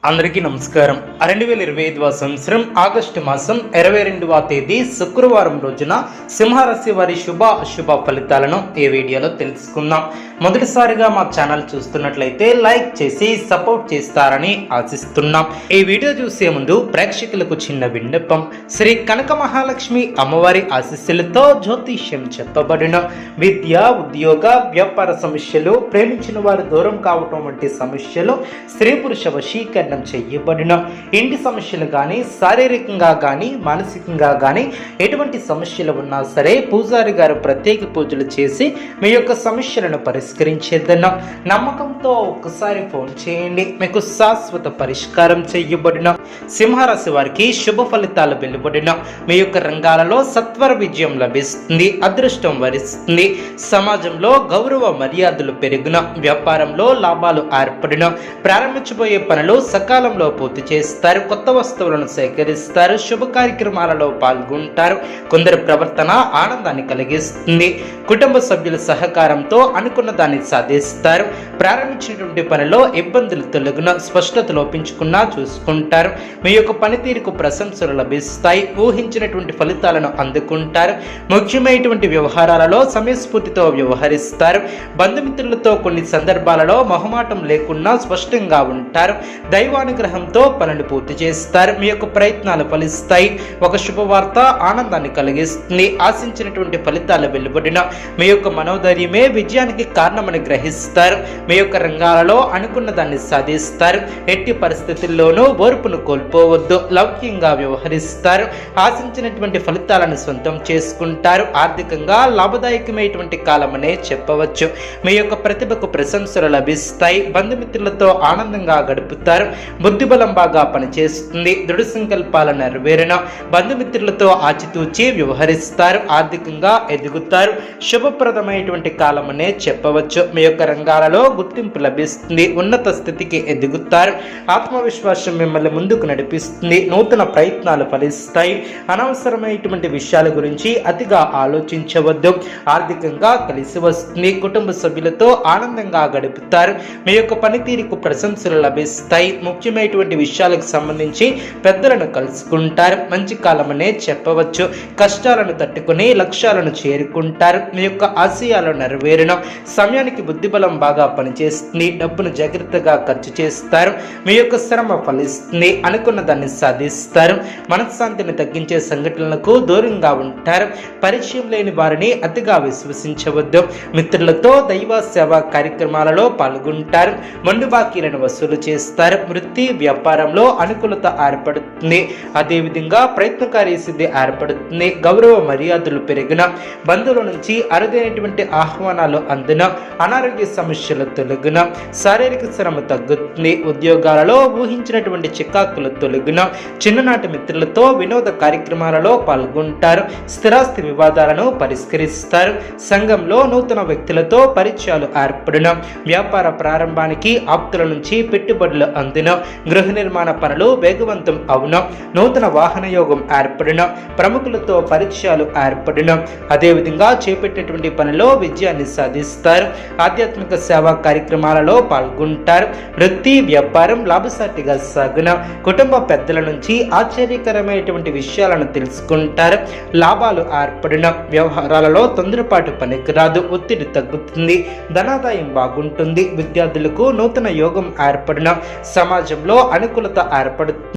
అందరికీ నమస్కారం. 2025వ సంవత్సరం ఆగస్టు మాసం 22వ తేదీ శుక్రవారం రోజున సింహరాశి వారి శుభ అశుభ ఫలితాలను ఈ వీడియోలో తెలుసుకుందాం. మొదటిసారిగా మా ఛానల్ చూస్తున్నట్లయితే లైక్ చేసి సపోర్ట్ చేస్తారని ఆశిస్తున్నాం. ఈ వీడియో చూసే ముందు ప్రేక్షకులకు చిన్న విన్నపం. శ్రీ కనక మహాలక్ష్మి అమ్మవారి ఆశీస్సులతో జ్యోతిష్యం చెప్పబడిన విద్య, ఉద్యోగ, వ్యాపార సమస్యలు, ప్రేమించిన వారు దూరం కావటం వంటి సమస్యలు, స్త్రీ పురుష వశీకరణ చేయబడిన ఇంటి సమస్యలు కానీ, శారీరకంగా కానీ, మానసికంగా కానీ ఎటువంటి సమస్యలు ఉన్నా సరే పూజారి గారు ప్రత్యేక పూజలు చేసి మీ యొక్క సమస్యలను పరిష్కరించేద్దన్న నమ్మకంతో ఒక్కసారి ఫోన్ చేయండి. మీకు శాశ్వత పరిష్కారం చేయబడిన సింహరాశి వారికి శుభ ఫలితాలు వెలువడిన మీ యొక్క రంగాలలో సత్వర విజయం లభిస్తుంది. అదృష్టం వరిస్తుంది. సమాజంలో గౌరవ మర్యాదలు పెరిగిన, వ్యాపారంలో లాభాలు ఏర్పడిన, ప్రారంభించబోయే పనులు సకాలంలో పూర్తి చేస్తారు. కొత్త వస్తువులను సేకరిస్తారు. శుభ కార్యక్రమాలలో పాల్గొంటారు. కొందరి ప్రవర్తన ఆనందాన్ని కలిగిస్తుంది. కుటుంబ సభ్యుల సహకారంతో అనుకున్న దాన్ని సాధిస్తారు. ప్రారంభించినటువంటి పనిలో ఇబ్బందులు తొలగిన, స్పష్టత లోపించుకున్నా చూసుకుంటారు. మీ యొక్క పనితీరుకు ప్రశంసలు లభిస్తాయి. ఊహించినటువంటి ఫలితాలను అందుకుంటారు. ముఖ్యమైనటువంటి వ్యవహారాలలో సమయస్ఫూర్తితో వ్యవహరిస్తారు. బంధుమిత్రులతో కొన్ని సందర్భాలలో మొహమాటం లేకుండా స్పష్టంగా ఉంటారు. దైవానుగ్రహంతో పనులు పూర్తి చేస్తారు. మీ యొక్క ప్రయత్నాలు ఫలిస్తాయి. ఒక శుభవార్త ఆనందాన్ని కలిగిస్తుంది. ఆశించినటువంటి ఫలితాలు వెలువడిన మీ యొక్క మనోధైర్యమే విజయానికి కారణమని గ్రహిస్తారు. మీ యొక్క రంగాలలో అనుకున్న దాన్ని సాధిస్తారు. ఎట్టి పరిస్థితుల్లోనూ ఓర్పును కోల్పోవద్దు. లౌక్యంగా వ్యవహరిస్తారు. ఆశించినటువంటి ఫలితాలను సొంతం చేసుకుంటారు. ఆర్థికంగా లాభదాయకమైనటువంటి కాలమనే చెప్పవచ్చు. మీ యొక్క ప్రతిభకు ప్రశంసలు లభిస్తాయి. బంధుమిత్రులతో ఆనందంగా గడుపుతారు. బుద్ధిబలం బాగా పనిచేస్తుంది. దృఢ సంకల్పాల నెరవేరిన బంధుమిత్రులతో ఆచితూచి వ్యవహరిస్తారు. ఆర్థికంగా ఎదుగుతారు. శుభప్రదమైనటువంటి కాలమనే చెప్పవచ్చు. మీ యొక్క రంగాలలో గుర్తింపు లభిస్తుంది. ఉన్నత స్థితికి ఎదుగుతారు. ఆత్మవిశ్వాసం మిమ్మల్ని ముందుకు నడిపిస్తుంది. నూతన ప్రయత్నాలు ఫలిస్తాయి. అనవసరమైనటువంటి విషయాల గురించి అతిగా ఆలోచించవద్దు. ఆర్థికంగా కలిసి వస్తుంది. కుటుంబ సభ్యులతో ఆనందంగా గడుపుతారు. మీ యొక్క పనితీరుకు ప్రశంసలు లభిస్తాయి. ముఖ్యమైనటువంటి విషయాలకు సంబంధించి పెద్దలను కలుసుకుంటారు. మంచి కాలమనే చెప్పవచ్చు. కష్టాలను తట్టుకుని లక్ష్యాలను చేరుకుంటారు. మీ యొక్క ఆశయాలు నెరవేరిన సమయానికి బుద్ధిబలం బాగా పనిచేస్తుంది. డబ్బును జాగ్రత్తగా ఖర్చు చేస్తారు. మీ యొక్క శ్రమ ఫలిస్తుంది. అనుకున్న దాన్ని సాధిస్తారు. మనశ్శాంతిని తగ్గించే సంఘటనలకు దూరంగా ఉంటారు. పరిచయం లేని వారిని అతిగా విశ్వసించవద్దు. మిత్రులతో దైవ సేవా కార్యక్రమాలలో పాల్గొంటారు. మొండు బాకీలను వసూలు చేస్తారు. వృత్తి వ్యాపారంలో అనుకూలత ఏర్పడుతుంది. అదేవిధంగా ప్రయత్నకారి సిద్ధి ఏర్పడుతుంది. గౌరవ మర్యాదలు పెరిగిన, బంధువుల నుంచి అరుదైనటువంటి ఆహ్వానాలు అందిన, అనారోగ్య సమస్యలు తొలగిన, శారీరక శ్రమ తగ్గుతుంది. ఉద్యోగాలలో ఊహించినటువంటి చికాకులు తొలగిన, చిన్ననాటి మిత్రులతో వినోద కార్యక్రమాలలో పాల్గొంటారు. స్థిరాస్తి వివాదాలను పరిష్కరిస్తారు. సంఘంలో నూతన వ్యక్తులతో పరిచయాలు ఏర్పడిన, వ్యాపార ప్రారంభానికి ఆప్తుల నుంచి పెట్టుబడులు అందిన, గృహ నిర్మాణ పనులు వేగవంతం అవున, నూతన వాహన యోగం ఏర్పడిన, ప్రముఖులతో పరిచయాలు ఏర్పడిన, అదేవిధంగా చేపట్టేటువంటి పనిలో విజయాన్ని సాధిస్తారు. ఆధ్యాత్మిక సేవా కార్యక్రమాలలో పాల్గొంటారు. వృత్తి వ్యాపారం లాభసాటిగా సాగున, కుటుంబ పెద్దల నుంచి ఆశ్చర్యకరమైనటువంటి విషయాలను తెలుసుకుంటారు. లాభాలు ఏర్పడిన, వ్యవహారాలలో తొందరపాటు పనికిరాదు. ఒత్తిడి తగ్గుతుంది. ధనాదాయం బాగుంటుంది. విద్యార్థులకు నూతన యోగం ఏర్పడిన, సమాజంలో అనుకూలత ఏర్పడుతుంది.